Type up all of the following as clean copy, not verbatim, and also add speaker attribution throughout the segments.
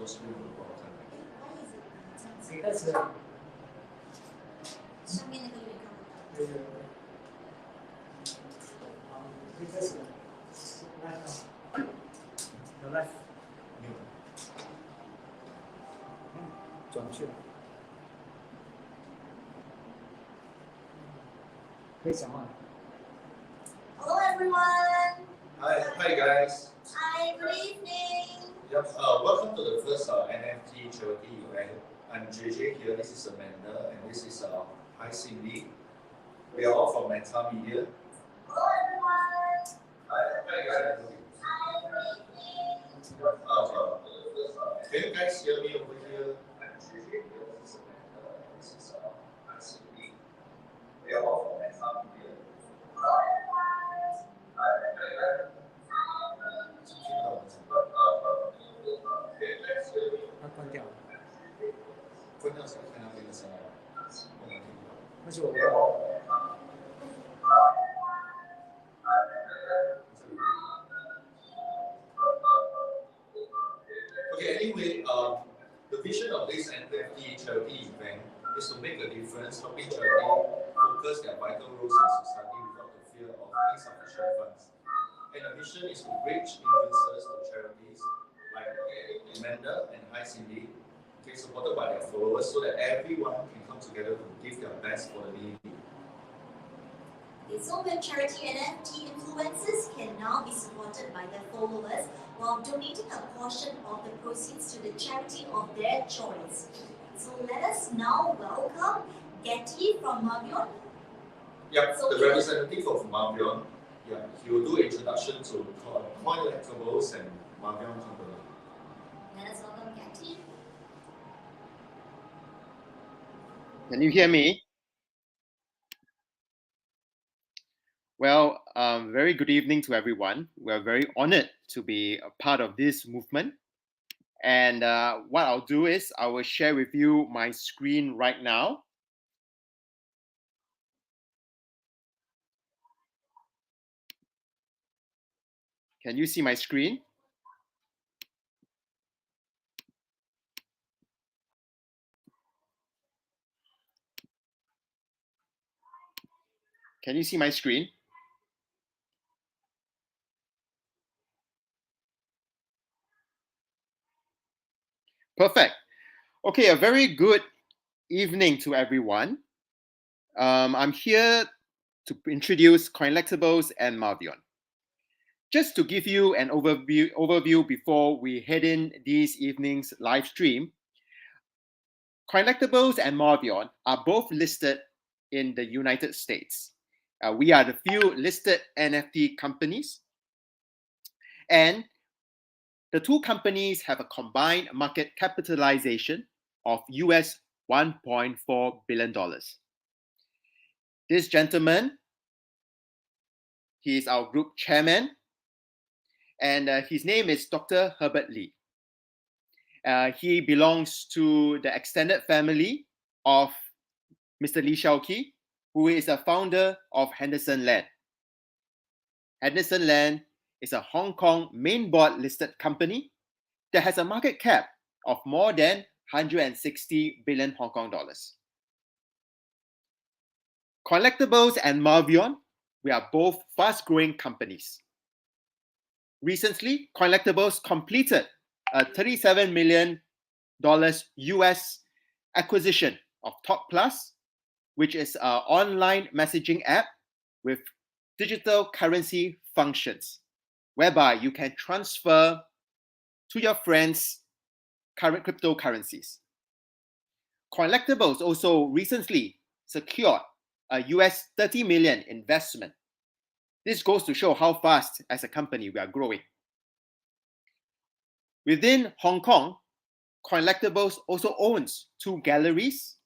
Speaker 1: screen for a time.
Speaker 2: 谁开始？
Speaker 3: 上面那个有点看不到。
Speaker 2: 对。好，可以开始。来，有来。
Speaker 1: 没有。
Speaker 2: 转去了。可以讲话。
Speaker 3: Hello everyone.
Speaker 1: Hi guys.
Speaker 3: Hi, good evening.
Speaker 1: Yep. Welcome to the first NFT charity event. I'm JJ here. This is Amanda, and this is Hi Cindy. We are all from Meta Media.
Speaker 3: Hello everyone.
Speaker 1: Hi guys.
Speaker 3: Hi, good evening.
Speaker 1: Can you guys hear me over here? I'm JJ here. This is Amanda, and this is Hi Cindy. We are all from Meta Media.
Speaker 3: Hello everyone.
Speaker 1: Hi.
Speaker 2: 它关掉了。
Speaker 1: 关掉是看到这个声音，我没听到。
Speaker 2: 那是我的。
Speaker 1: Okay, anyway, the vision of this NFT charity event is to make a difference, helping charity focus their vital roles in society without the fear of insufficient funds. And the mission is to bridge influencers to charities like Amanda and Hi Cindy, okay, supported by their followers, so that everyone can come together to give their best for the needy.
Speaker 3: It's so that charity and NFT influencers can now be supported by their followers while donating a portion of the proceeds to the charity of their choice. So let us now welcome Getty from Marvion.
Speaker 1: Yep,
Speaker 3: So
Speaker 1: the representative of Marvion. Yeah, he will do introduction to Coin Collectibles and Marvion Company.
Speaker 3: Let us welcome Getty.
Speaker 4: Can you hear me? Well, very good evening to everyone. We're very honored to be a part of this movement. And what I'll do is I will share with you my screen right now. Can you see my screen? Can you see my screen? Perfect. Okay, a very good evening to everyone. I'm here to introduce Collectibles and Marvion. Just to give you an overview before we head in this evening's live stream, Collectibles and Marvion are both listed in the United States. We are the few listed NFT companies, and the two companies have a combined market capitalization of US $1.4 billion. This gentleman, he is our group chairman, and his name is Dr. Herbert Lee. He belongs to the extended family of Mr. Lee Shaoqi, who is a founder of Henderson Land. Henderson Land is a Hong Kong main board listed company that has a market cap of more than 160 billion Hong Kong dollars. Collectibles and Marvion, we are both fast-growing companies. Recently, Collectibles completed a $37 million US acquisition of Top Plus, which is an online messaging app with digital currency functions, whereby you can transfer to your friends current cryptocurrencies. Collectibles also recently secured a US 30 million investment. This goes to show how fast as a company we are growing. Within Hong Kong, Collectibles also owns 2 galleries,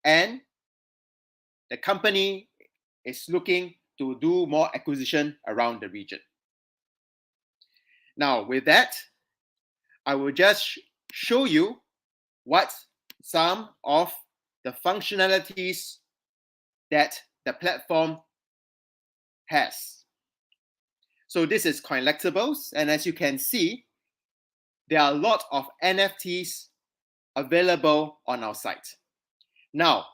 Speaker 4: and the company is looking to do more acquisition around the region. Now, with that, I will just show you what some of the functionalities that the platform has. So this is Collectibles, and as you can see, there are a lot of NFTs available on our site. Now,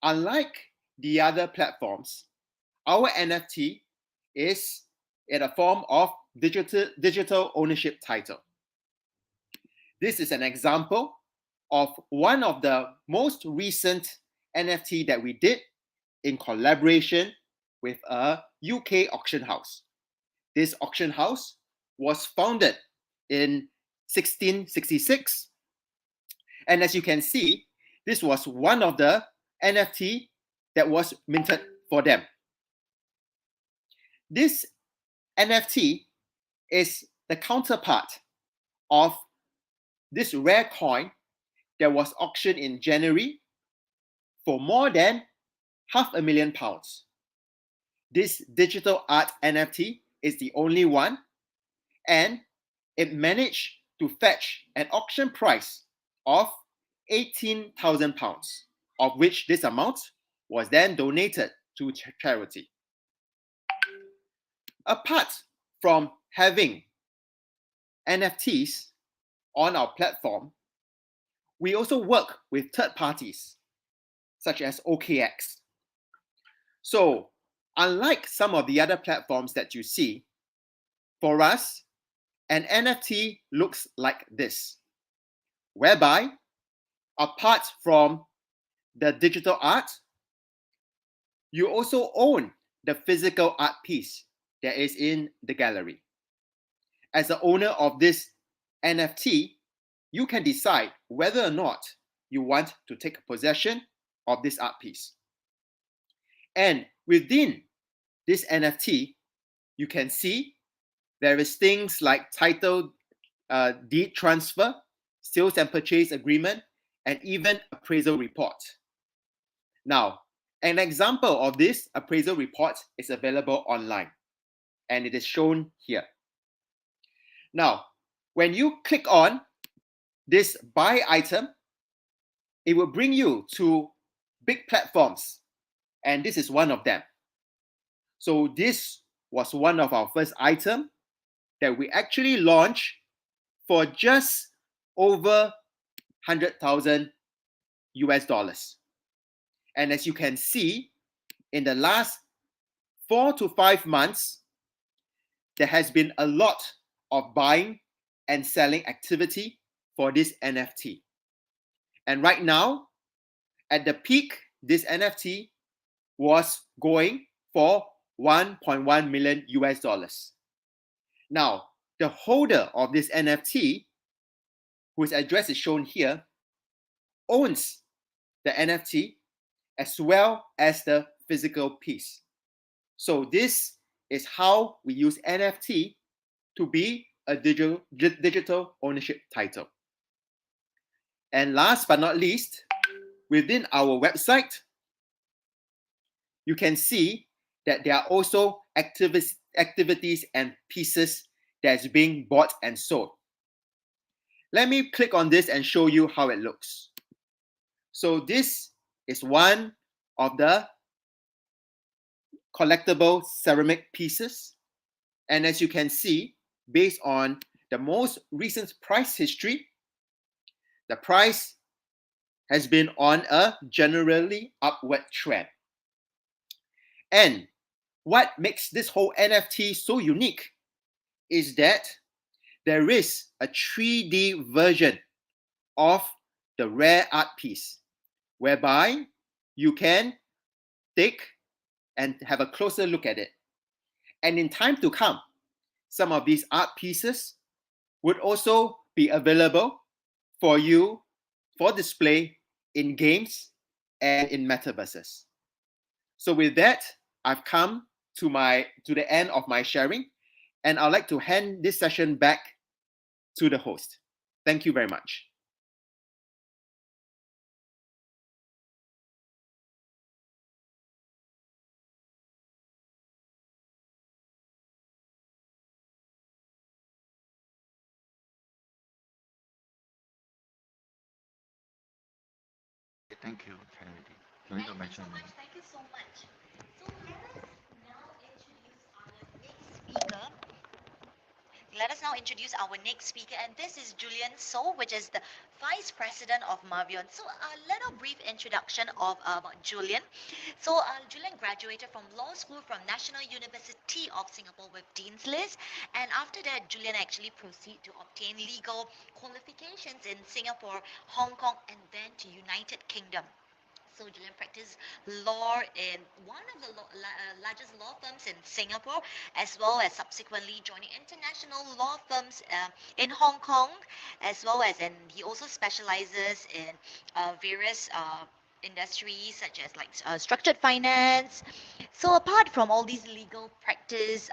Speaker 4: unlike the other platforms, our NFT is in a form of digital ownership title. This is an example of one of the most recent NFT that we did in collaboration with a UK auction house. This auction house was founded in 1666. And as you can see, this was one of the NFT that was minted for them. This NFT is the counterpart of this rare coin that was auctioned in January for more than £500,000. This digital art NFT is the only one, and it managed to fetch an auction price of £18,000, of which this amount was then donated to charity. Apart from having NFTs on our platform, we also work with third parties, such as OKX. So, unlike some of the other platforms that you see, for us, an NFT looks like this, whereby, apart from the digital art, you also own the physical art piece that is in the gallery. As the owner of this NFT, you can decide whether or not you want to take possession of this art piece. And within this NFT, you can see there is things like title deed transfer, sales and purchase agreement, and even appraisal report. Now, an example of this appraisal report is available online, and it is shown here. Now, when you click on this buy item, it will bring you to big platforms, and this is one of them. So this was one of our first items that we actually launched for just over 100,000 US dollars. And as you can see, in the last 4 to 5 months, there has been a lot of buying and selling activity for this NFT. And right now, at the peak, this NFT was going for 1.1 million US dollars. Now, the holder of this NFT, whose address is shown here, owns the NFT as well as the physical piece. So this is how we use NFT to be a digital ownership title. And last but not least, within our website, you can see that there are also activities and pieces that's being bought and sold. Let me click on this and show you how it looks. So this is one of the collectible ceramic pieces. And as you can see, based on the most recent price history, the price has been on a generally upward trend. And what makes this whole NFT so unique is that there is a 3D version of the rare art piece, whereby you can take and have a closer look at it. And in time to come, some of these art pieces would also be available for you for display in games and in metaverses. So with that, I've come to the end of my sharing, and I'd like to hand this session back to the host. Thank you very much.
Speaker 5: Thank you, Kennedy. Can we go mention?
Speaker 3: Thank you so much. So let us now introduce our next speaker,
Speaker 6: let us now introduce our next speaker, and this is Julian So, which is the Vice President of Marvion. So a little brief introduction of Julian. So Julian graduated from law school from National University of Singapore with Dean's List, and after that, Julian actually proceeded to obtain legal qualifications in Singapore, Hong Kong, and then to United Kingdom. So Julian practiced law in one of the largest law firms in Singapore, as well as subsequently joining international law firms in Hong Kong, as well as he also specializes in various industries such as like structured finance. So apart from all these legal practice,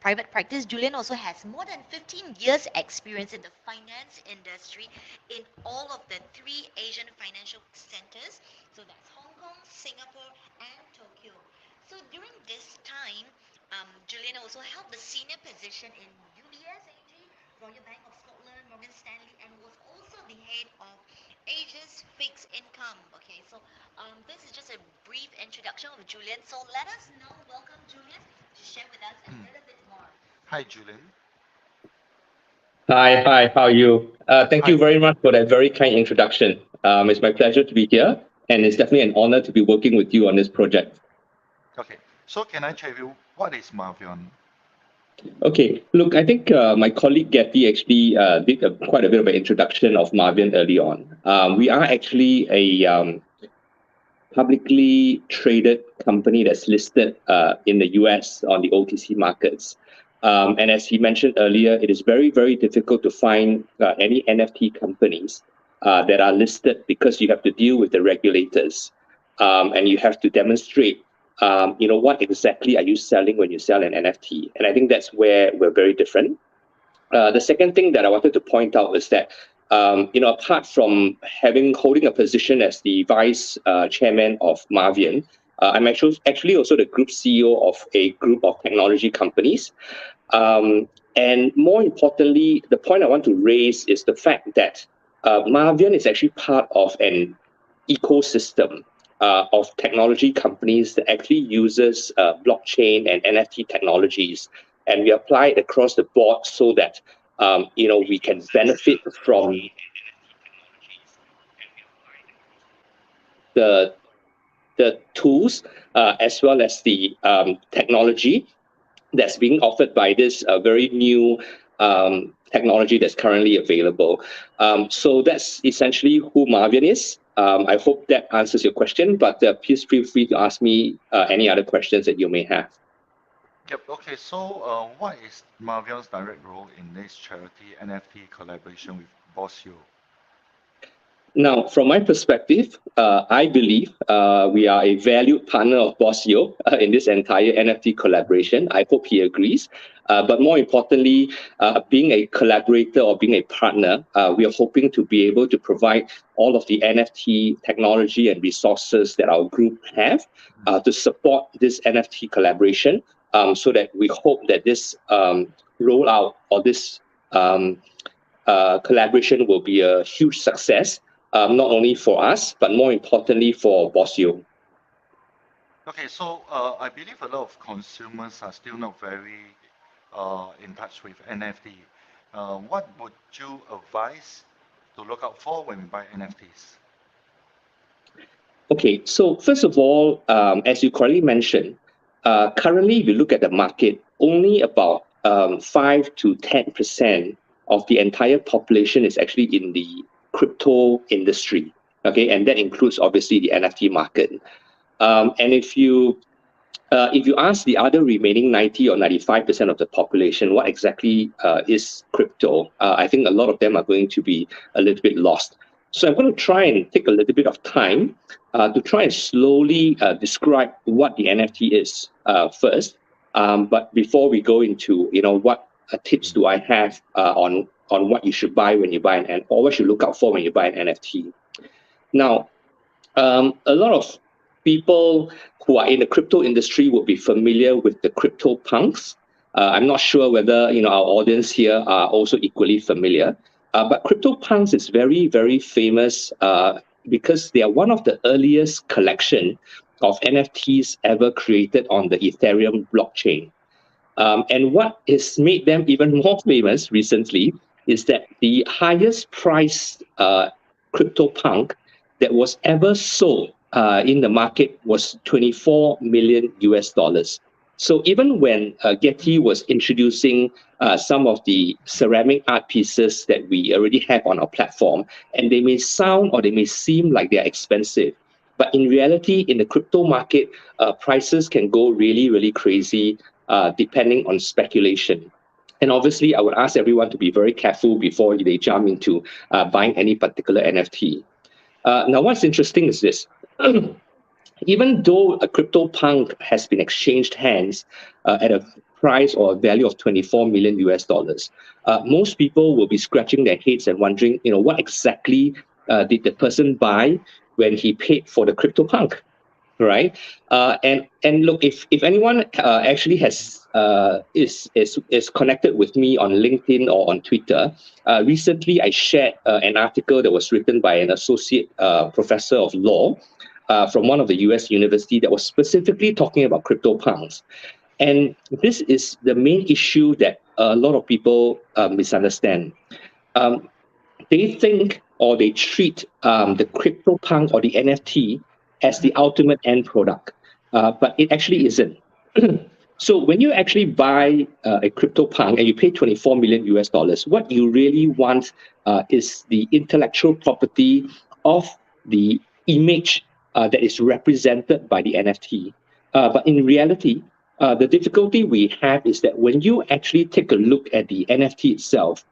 Speaker 6: private practice, Julian also has more than 15 years experience in the finance industry in all of the 3 Asian financial centers. So that's Hong Kong, Singapore, and Tokyo. So during this time, Julian also held the senior position in UBS AG, Royal Bank of Scotland, Morgan Stanley, and was also the head of Asia's fixed income. Okay, so this is just a brief introduction of Julian. So let us now welcome Julian to share with us a little bit more.
Speaker 5: Hi, Julian.
Speaker 7: Hi, how are you? Thank
Speaker 5: Hi.
Speaker 7: you very much for that very kind introduction. It's my pleasure to be here, and it's definitely an honor to be working with you on this project.
Speaker 5: Okay, so can I check you, what is Marvion?
Speaker 7: Okay, look, I think my colleague Getty actually did quite a bit of an introduction of Marvion early on. We are actually a publicly traded company that's listed in the US on the OTC markets. And as he mentioned earlier, it is very, very difficult to find any NFT companies that are listed because you have to deal with the regulators and you have to demonstrate, what exactly are you selling when you sell an NFT? And I think that's where we're very different. The second thing that I wanted to point out is that, apart from holding a position as the vice chairman of Marvion, I'm actually also the group CEO of a group of technology companies. And more importantly, the point I want to raise is the fact that Marvion is actually part of an ecosystem of technology companies that actually uses blockchain and NFT technologies. And we apply it across the board so that, we can benefit from the tools as well as the technology that's being offered by this very new technology that's currently available. So that's essentially who Marvion is. I hope that answers your question, but please feel free to ask me any other questions that you may have.
Speaker 5: Yep, okay, so what is Marvion's direct role in this charity NFT collaboration with BossYeo?
Speaker 7: Now, from my perspective, I believe we are a valued partner of BossYeo in this entire NFT collaboration. I hope he agrees. But more importantly, being a collaborator or being a partner, we are hoping to be able to provide all of the NFT technology and resources that our group have to support this NFT collaboration, so that we hope that this rollout or this collaboration will be a huge success. Not only for us, but more importantly for BossYeo.
Speaker 5: Okay, so I believe a lot of consumers are still not very in touch with NFT. What would you advise to look out for when we buy NFTs?
Speaker 7: Okay, so first of all, as you correctly mentioned, currently if you look at the market, only about 5 to 10% of the entire population is actually in the crypto industry, okay, and that includes obviously the NFT market. And if you ask the other remaining 90 or 95% of the population what exactly is crypto, I think a lot of them are going to be a little bit lost. So I'm going to try and take a little bit of time to try and slowly describe what the NFT is first. But before we go into what tips do I have on what you should buy when you buy or what you look out for when you buy an NFT. Now, a lot of people who are in the crypto industry will be familiar with the crypto punks. I'm not sure whether our audience here are also equally familiar. But crypto punks is very, very famous because they are one of the earliest collection of NFTs ever created on the Ethereum blockchain. And what has made them even more famous recently is that the highest priced CryptoPunk that was ever sold in the market was 24 million US dollars. So even when Getty was introducing some of the ceramic art pieces that we already have on our platform, and they may sound or they may seem like they're expensive, but in reality, in the crypto market, prices can go really, really crazy depending on speculation. And obviously, I would ask everyone to be very careful before they jump into buying any particular NFT. Now, what's interesting is this. Even though a CryptoPunk has been exchanged hands at a price or a value of 24 million US dollars, most people will be scratching their heads and wondering, what exactly did the person buy when he paid for the CryptoPunk, right? And look, if anyone actually has is connected with me on LinkedIn or on Twitter, recently I shared an article that was written by an associate professor of law from one of the US university that was specifically talking about CryptoPunks. And this is the main issue that a lot of people misunderstand. They think or they treat the CryptoPunk or the NFT as the ultimate end product, but it actually isn't. So when you actually buy a CryptoPunk and you pay 24 million US dollars, what you really want is the intellectual property of the image that is represented by the NFT. But in reality, the difficulty we have is that when you actually take a look at the NFT itself,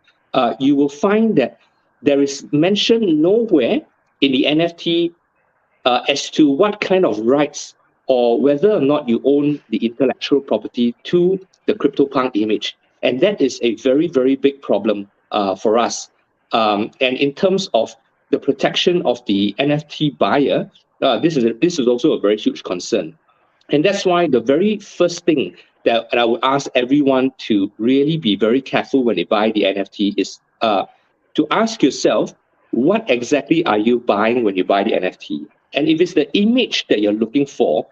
Speaker 7: you will find that there is mention nowhere in the NFT as to what kind of rights or whether or not you own the intellectual property to the CryptoPunk image. And that is a very, very big problem for us. And in terms of the protection of the NFT buyer, this is also a very huge concern. And that's why the very first thing that I would ask everyone to really be very careful when they buy the NFT is to ask yourself, what exactly are you buying when you buy the NFT? And if it's the image that you're looking for,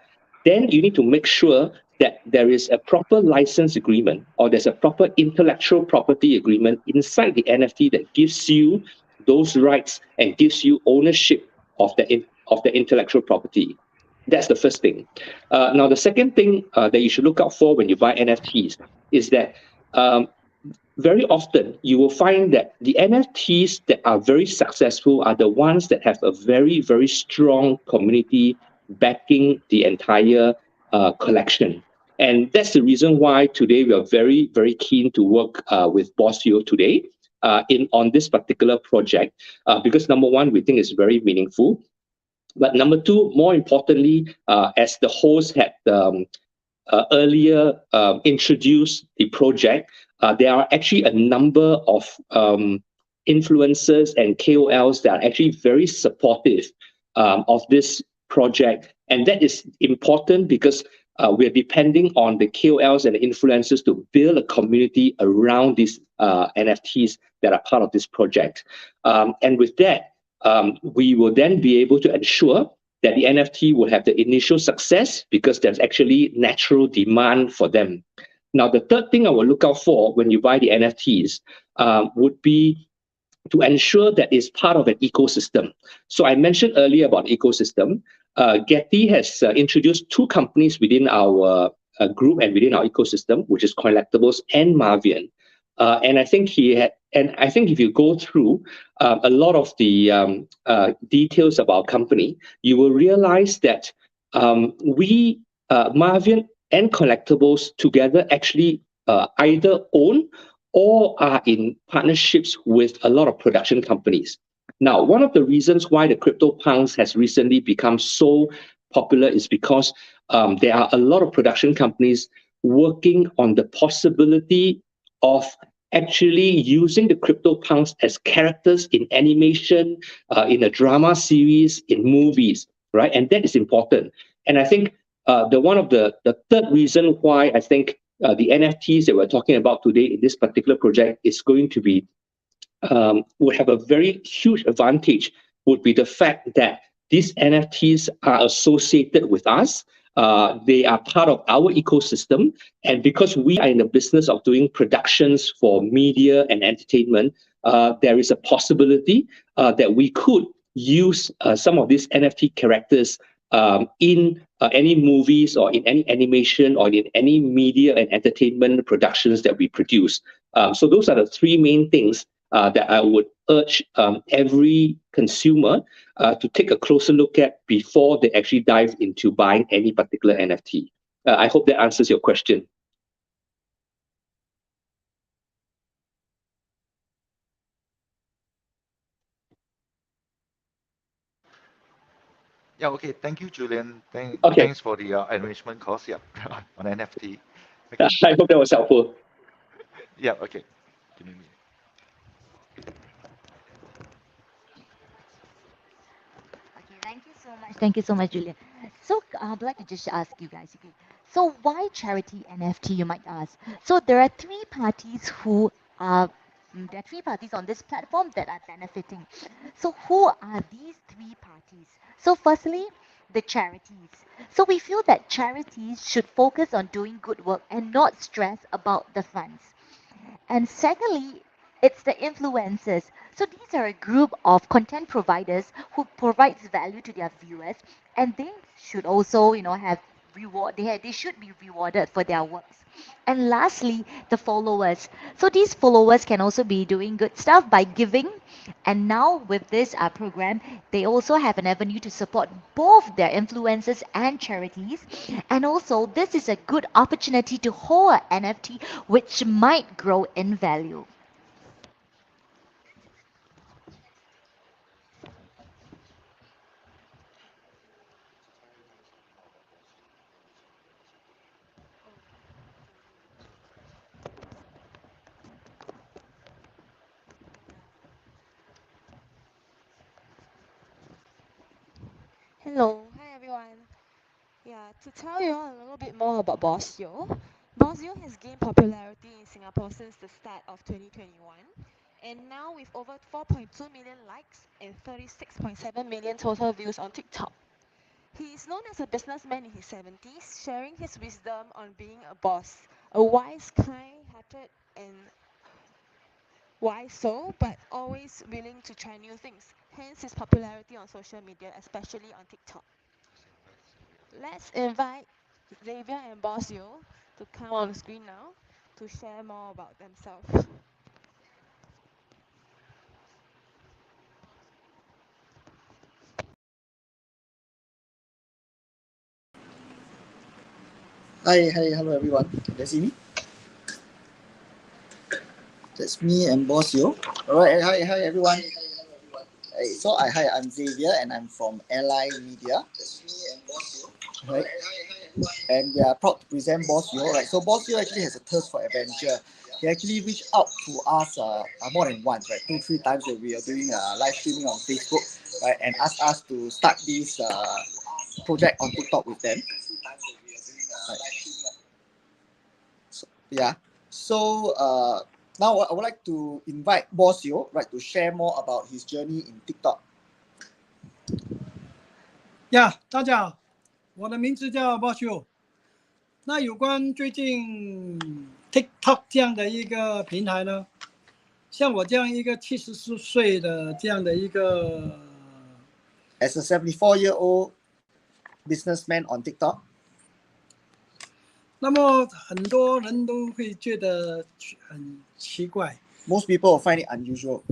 Speaker 7: then you need to make sure that there is a proper license agreement or there's a proper intellectual property agreement inside the NFT that gives you those rights and gives you ownership of the intellectual property. That's the first thing. Now, the second thing that you should look out for when you buy NFTs is that very often you will find that the NFTs that are very successful are the ones that have a very, very strong community backing the entire collection. And that's the reason why today we are very, very keen to work with BossYeo today on this particular project, because number one, we think it's very meaningful. But number two, more importantly, as the host had earlier introduced the project, there are actually a number of influencers and KOLs that are actually very supportive of this project. And that is important because we're depending on the KOLs and the influencers to build a community around these NFTs that are part of this project. And with that, we will then be able to ensure that the NFT will have the initial success because there's actually natural demand for them. Now, the third thing I will look out for when you buy the NFTs would be to ensure that it's part of an ecosystem. So I mentioned earlier about ecosystem. Getty has introduced two companies within our group and within our ecosystem, which is Collectibles and Marvion. And I think if you go through a lot of the details of our company, you will realize that we, Marvion and Collectibles together actually either own or are in partnerships with a lot of production companies. Now, one of the reasons why the CryptoPunks has recently become so popular is because there are a lot of production companies working on the possibility of actually using the CryptoPunks as characters in animation, in a drama series, in movies, right? And that is important. And I think the third reason why I think the NFTs that we're talking about today in this particular project is going to be would have a very huge advantage would be the fact that these NFTs are associated with us. they are part of our ecosystem. And because we are in the business of doing productions for media and entertainment, there is a possibility that we could use some of these NFT characters in any movies or in any animation or in any media and entertainment productions that we produce. So those are the three main things that I would urge every consumer to take a closer look at before they actually dive into buying any particular NFT. I hope that answers your question.
Speaker 5: Yeah, okay. Thank you, Julian.
Speaker 7: Okay.
Speaker 5: Thanks for the enrichment course, yeah, on NFT. Okay.
Speaker 7: I hope that was helpful.
Speaker 5: Yeah, okay. Give me a minute.
Speaker 6: Okay, thank you so much. Thank you so much, Julian. So I'd like to just ask you guys, okay, so why charity NFT, you might ask? So there are three parties who are, there are three parties on this platform that are benefiting. So who are these three parties? So firstly, the charities. So we feel that charities should focus on doing good work and not stress about the funds. And secondly, it's the influencers. So these are a group of content providers who provides value to their viewers, and they should also, have reward. They should be rewarded for their works. And lastly, the followers. So these followers can also be doing good stuff by giving. And now with this program, they also have an avenue to support both their influencers and charities. And also, this is a good opportunity to hold an NFT which might grow in value.
Speaker 8: Hello, hi everyone. Yeah, to tell you all a little bit more about BossYeo. BossYeo has gained popularity in Singapore since the start of 2021, and now with over 4.2 million likes and 36.7 million total views on TikTok. He is known as a businessman in his 70s, sharing his wisdom on being a boss, a wise, kind-hearted, and wise so, but always willing to try new things. Hence his popularity on social media, especially on TikTok. Let's invite Xavier and BossYeo to come on the screen now to share more about themselves.
Speaker 9: Hi, hello everyone. Can you see me? That's me and BossYeo. Alright, hi everyone. Hi, I'm Xavier and I'm from Ally Media. That's me and BossYeo. Right. And we are proud to present BossYeo. Right. So BossYeo actually has a thirst for adventure. He actually reached out to us more than once, right? 2-3 times when we are doing live streaming on Facebook, right? And asked us to start this project on TikTok with them. Right. Yeah. So now I would like to invite BossYeo, right, to share more about his journey in TikTok.
Speaker 2: 大家好，我的名字叫BossYeo。那有关最近 TikTok 这样的一个平台呢，像我这样一个74岁的这样的一个
Speaker 9: As a 74-year-old businessman on TikTok.
Speaker 2: 那么很多人都会觉得很奇怪。
Speaker 9: Most people find it unusual.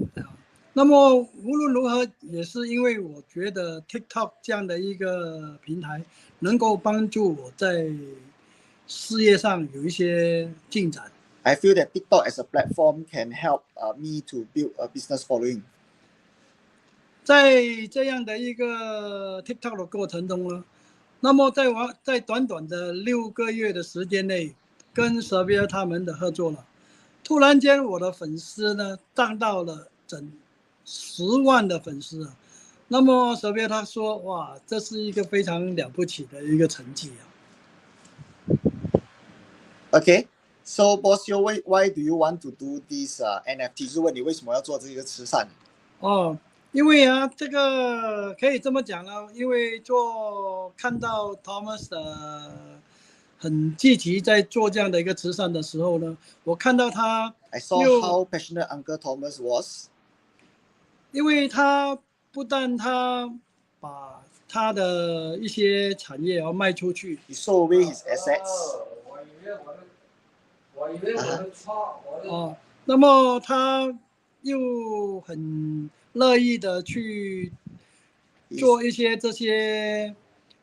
Speaker 2: 那么无论如何，也是因为我觉得 TikTok 这样的一个平台能够帮助我在事业上有一些进展。
Speaker 9: I feel that TikTok as a platform can help me to build a business following.
Speaker 2: 在这样的一个 TikTok 的过程中呢，那么在短短的6个月的时间内，跟 Xavier 他们的合作了，突然间我的粉丝呢涨到了整10万的粉丝啊。那么 Xavier 他说，哇，这是一个非常了不起的一个成绩啊。
Speaker 9: Okay, so BossYeo, why do you want to do this NFT? 是问你为什么要做这个慈善？
Speaker 2: 因为啊，这个可以这么讲了，因为看到 Thomas 很积极在做这样的一个慈善的时候呢，我看到他
Speaker 9: I saw how passionate Uncle Thomas was.
Speaker 2: 因为他不但他把他的一些产业要卖出去
Speaker 9: He sold away his assets.
Speaker 2: 哦，那么他又很乐意的去做一些这些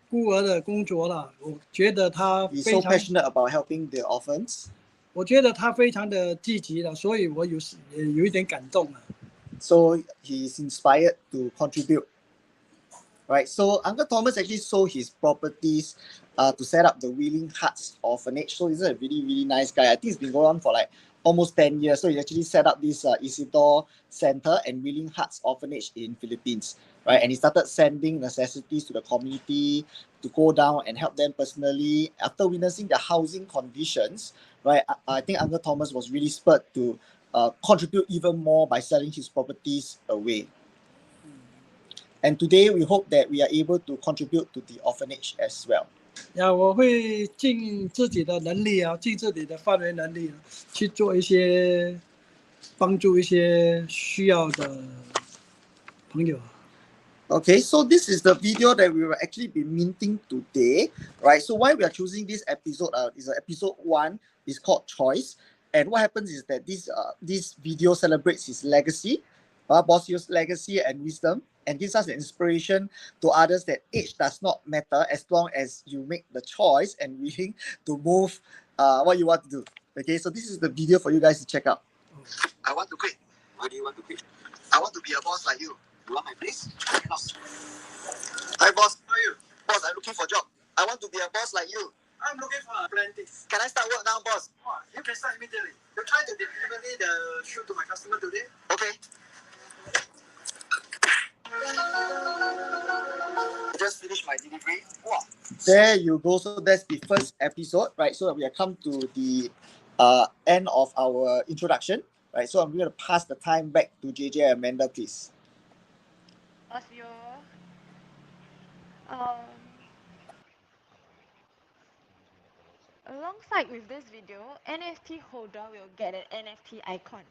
Speaker 2: 孤儿的工作了。我觉得他
Speaker 9: He's
Speaker 2: 非
Speaker 9: so
Speaker 2: 常，
Speaker 9: passionate about helping the orphans.
Speaker 2: 我觉得他非常的积极了，所以我也有一点感动了。
Speaker 9: So he's inspired to contribute. Right. So Uncle Thomas actually sold his properties to set up the Willing Hearts Orphanage. So he's a really, really nice guy. I think it's been going on for like almost 10 years. So he actually set up this Isidore Center and Willing Hearts Orphanage in Philippines. Right. And he started sending necessities to the community to go down and help them personally. After witnessing the housing conditions, right, I think Uncle Thomas was really spurred to contribute even more by selling his properties away. And today we hope that we are able to contribute to the orphanage as well.
Speaker 2: 我会尽自己的能力啊，尽自己的范围能力去做一些帮助一些需要的朋友。
Speaker 9: Okay, so this is the video that we will actually be minting today, right? So why we are choosing this episode is episode 1 is called Choice. And what happens is that this video celebrates his legacy, BossYeo's legacy and wisdom, and gives us an inspiration to others that age does not matter as long as you make the choice and willing to move what you want to do. Okay, so this is the video for you guys to check out. I want to quit. Why do you want to quit? I want to be a boss like you. You want my place? Hi boss, how are you? Boss, I'm looking for a job. I want to be a boss like you. I'm looking for a apprentice. Can I start work now, boss? You can start immediately. You try to deliver the shoe to my customer today. Okay. Just finished my delivery. Wow. There you go. So that's the first episode, right? So we have come to the end of our introduction, right? So I'm going to pass the time back to JJ Amanda, please.
Speaker 8: BossYeo. Alongside with this video, NFT holder will get an NFT icon.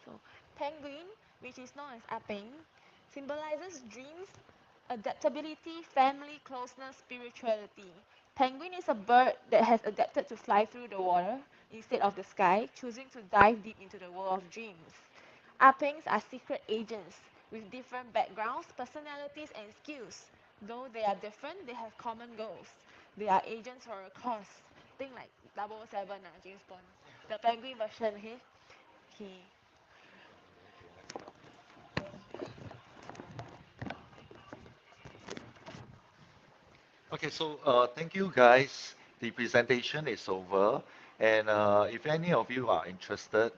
Speaker 8: So, penguin, which is known as Apeng, symbolizes dreams, adaptability, family, closeness, spirituality. Penguin is a bird that has adapted to fly through the water instead of the sky, choosing to dive deep into the world of dreams. Apengs are secret agents with different backgrounds, personalities, and skills. Though they are different, they have common goals. They are agents for a cause. Think like 007, James Bond. The penguin version, okay? Okay.
Speaker 5: Okay, so thank you guys. The presentation is over. And if any of you are interested,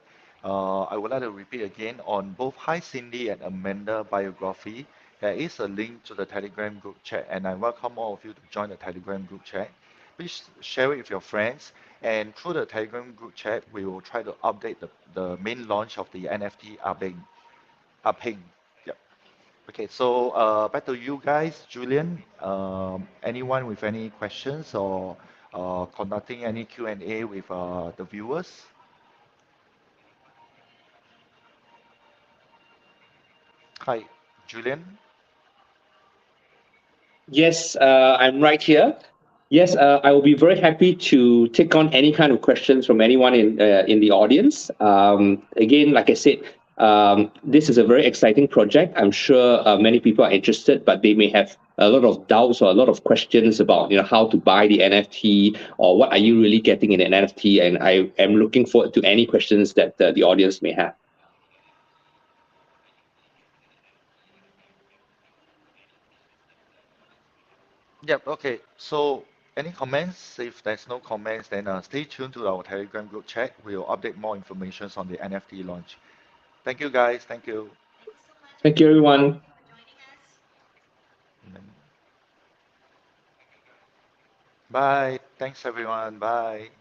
Speaker 5: I would like to repeat again on both Hi Cindy and Amanda biography. There is a link to the Telegram group chat, and I welcome all of you to join the Telegram group chat. Please share it with your friends. And through the Telegram group chat, we will try to update the main launch of the NFT Apeng. Yep. Okay, so back to you guys, Julian. Anyone with any questions or conducting any Q&A with the viewers? Hi, Julian.
Speaker 7: Yes, I'm right here. Yes, I will be very happy to take on any kind of questions from anyone in the audience. Again, like I said, this is a very exciting project. I'm sure many people are interested, but they may have a lot of doubts or a lot of questions about how to buy the NFT or what are you really getting in an NFT. And I am looking forward to any questions that the audience may have.
Speaker 5: Yep, okay. So any comments? If there's no comments, then stay tuned to our Telegram group chat. We'll update more information on the NFT launch. Thank you, guys. Thank you.
Speaker 7: Thank you, everyone.
Speaker 5: Bye. Thanks, everyone. Bye.